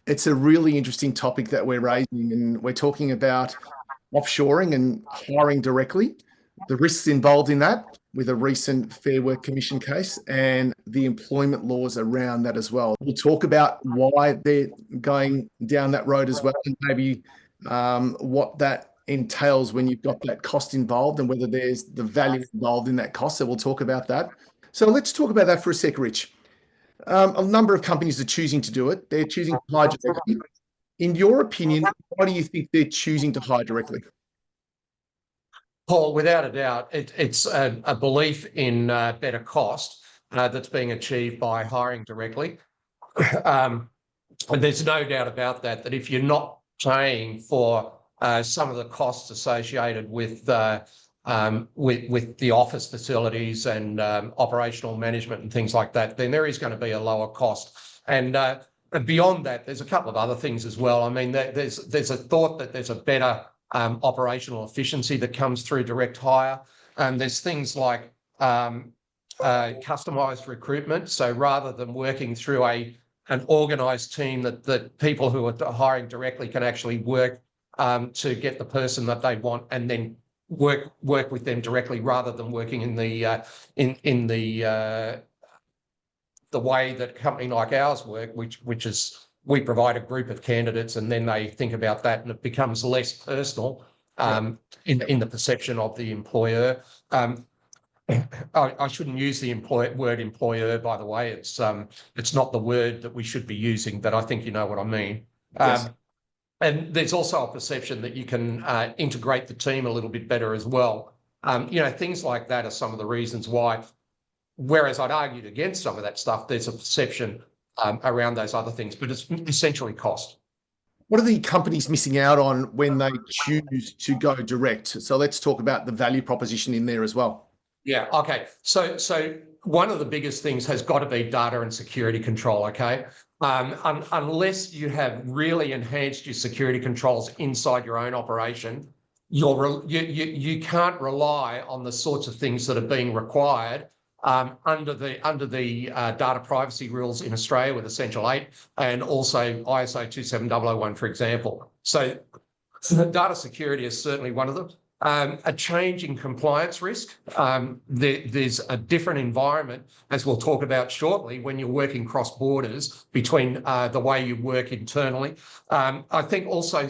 It's a really interesting topic that we're raising, and we're talking about offshoring and hiring directly, the risks involved in that with a recent Fair Work Commission case, and the employment laws around that as well. We'll talk about why they're going down that road as well, and maybe what that entails when you've got that cost involved and whether there's the value involved in that cost. So we'll talk about that. So let's talk about that for a sec, Rich. A number of companies are choosing to do it. They're choosing to hire directly. In your opinion, why do you think they're choosing to hire directly? Paul, without a doubt, it's a belief in better cost that's being achieved by hiring directly. And there's no doubt about that, that if you're not paying for some of the costs associated with the office facilities and operational management and things like that, then there is going to be a lower cost. And beyond that, there's a couple of other things as well. I mean, there's a thought that there's a better operational efficiency that comes through direct hire. There's things like customised recruitment. So rather than working through an organised team, that people who are hiring directly can actually work to get the person that they want, and then work with them directly, rather than working in the way that a company like ours work, which is we provide a group of candidates and then they think about that, and it becomes less personal in the perception of the employer. I shouldn't use the word employer, by the way. It's not the word that we should be using, but I think you know what I mean. Yes. And there's also a perception that you can integrate the team a little bit better as well. Things like that are some of the reasons why, whereas I'd argued against some of that stuff, there's a perception around those other things, but it's essentially cost. What are the companies missing out on when they choose to go direct? So let's talk about the value proposition in there as well. Yeah, okay. So one of the biggest things has got to be data and security control, okay? Unless you have really enhanced your security controls inside your own operation, you can't rely on the sorts of things that are being required under the data privacy rules in Australia with Essential 8 and also ISO 27001, for example. So data security is certainly one of them. A change in compliance risk. There's a different environment, as we'll talk about shortly, when you're working cross borders between the way you work internally. I think also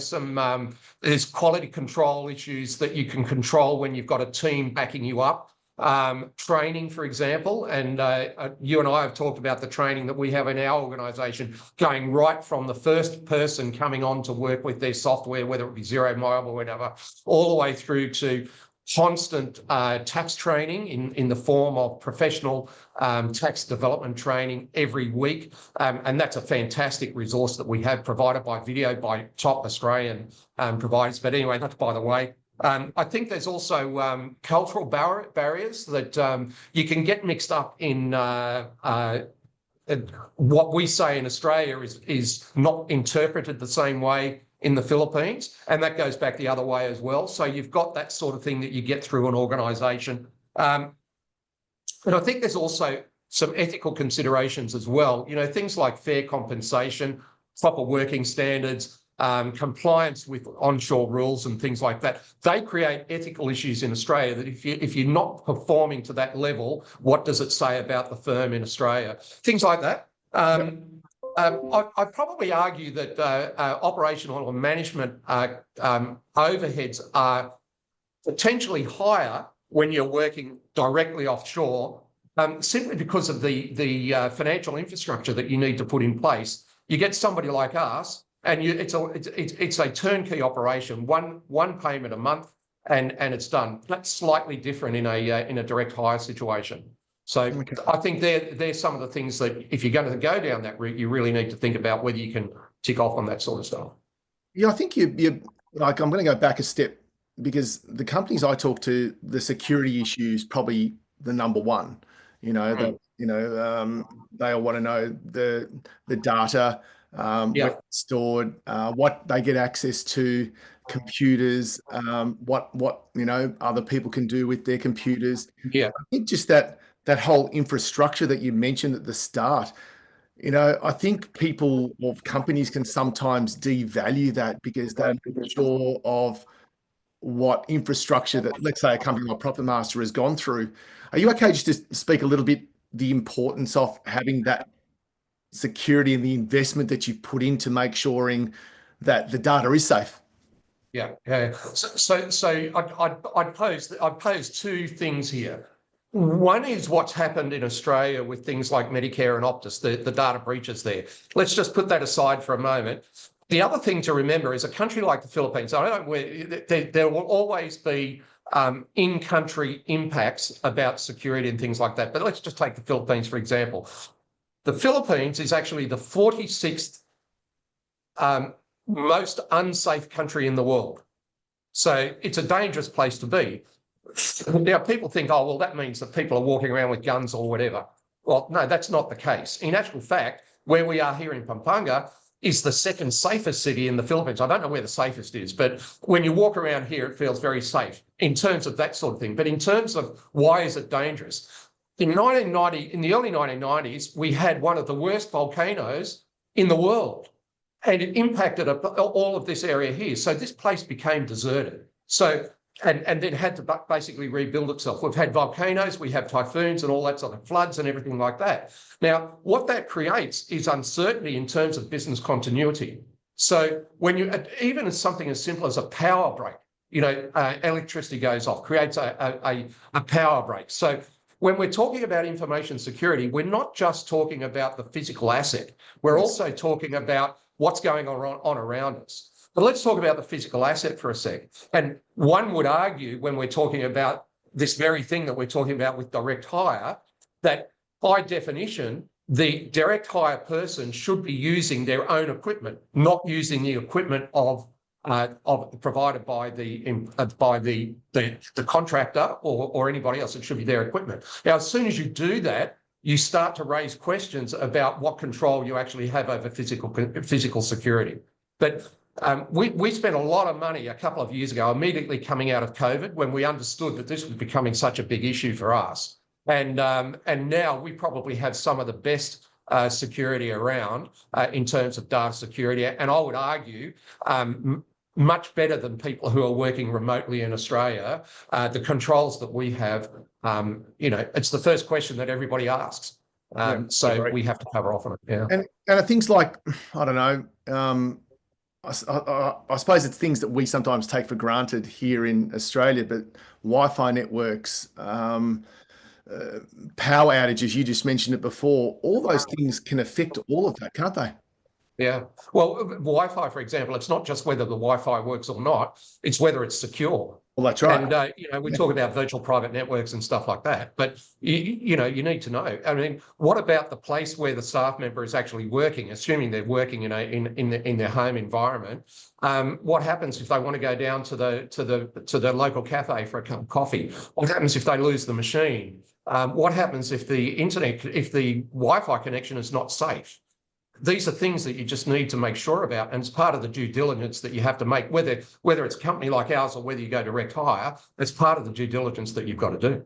there's quality control issues that you can control when you've got a team backing you up. Training, for example, and you and I have talked about the training that we have in our organisation, going right from the first person coming on to work with their software, whether it be Zero Mile or whatever, all the way through to constant tax training in the form of professional tax development training every week. And that's a fantastic resource that we have, provided by video by top Australian providers. But anyway, that's by the way. I think there's also cultural barriers that you can get mixed up in. What we say in Australia is not interpreted the same way in the Philippines, and that goes back the other way as well. So you've got that sort of thing that you get through an organisation. But I think there's also some ethical considerations as well. Things like fair compensation, proper working standards, compliance with onshore rules and things like that. They create ethical issues in Australia that if you're not performing to that level, what does it say about the firm in Australia? Things like that. I'd probably argue that operational or management overheads are potentially higher when you're working directly offshore, simply because of the financial infrastructure that you need to put in place. You get somebody like us, and it's a turnkey operation, one payment a month, and it's done. That's slightly different in a direct hire situation. So okay. I think they're some of the things that if you're going to go down that route, you really need to think about whether you can tick off on that sort of stuff. Yeah, I think you like. I'm going to go back a step, because the companies I talk to, the security issue is probably the number one. They all want to know the data. Where it's stored, what they get access to, computers, what other people can do with their computers. Yeah, I think just that whole infrastructure that you mentioned at the start, You know, I think people or companies can sometimes devalue that because they're not sure of what infrastructure that, let's say, a company like Profitmaster has gone through. Are you okay just to speak a little bit the importance of having that security and the investment that you've put in to make sure that the data is safe? Yeah, yeah. So I'd pose two things here. One is what's happened in Australia with things like Medicare and Optus, the data breaches there. Let's just put that aside for a moment. The other thing to remember is a country like the Philippines, I don't know, there will always be in-country impacts about security and things like that. But let's just take the Philippines, for example. The Philippines is actually the 46th most unsafe country in the world. So it's a dangerous place to be. Now, people think, oh, well, that means that people are walking around with guns or whatever. Well, no, that's not the case. In actual fact, where we are here in Pampanga is the second safest city in the Philippines. I don't know where the safest is, but when you walk around here, it feels very safe in terms of that sort of thing. But in terms of why is it dangerous? In the early 1990s, we had one of the worst volcanoes in the world. And it impacted all of this area here. So this place became deserted. So, and then had to basically rebuild itself. We've had volcanoes, we have typhoons and all that sort of floods and everything like that. Now, what that creates is uncertainty in terms of business continuity. So when you, even as something as simple as a power break, you know, electricity goes off, creates a power break. So when we're talking about information security, we're not just talking about the physical asset. We're also talking about what's going on around us. But let's talk about the physical asset for a sec. And one would argue when we're talking about this very thing that we're talking about with direct hire, that by definition, the direct hire person should be using their own equipment, not using the equipment of provided by the contractor or anybody else. It should be their equipment. Now, as soon as you do that, you start to raise questions about what control you actually have over physical security. But we spent a lot of money a couple of years ago, immediately coming out of COVID, when we understood that this was becoming such a big issue for us. And now we probably have some of the best security around in terms of data security. And I would argue much better than people who are working remotely in Australia. The controls that we have, you know, it's the first question that everybody asks. So we have to cover off on it. Yeah. And things like, I don't know, I suppose it's things that we sometimes take for granted here in Australia, but Wi-Fi networks, power outages, you just mentioned it before, all those things can affect all of that, can't they? Yeah. Well, Wi-Fi, for example, it's not just whether the Wi-Fi works or not, it's whether it's secure. Well, that's right. And, you know, we talk about virtual private networks and stuff like that, but, you know, you need to know. I mean, what about the place where the staff member is actually working, assuming they're working in their home environment? What happens if they want to go down to the local cafe for a cup of coffee? What happens if they lose the machine? What happens if if the Wi-Fi connection is not safe? These are things that you just need to make sure about, and it's part of the due diligence that you have to make, whether it's a company like ours or whether you go direct hire, it's part of the due diligence that you've got to do.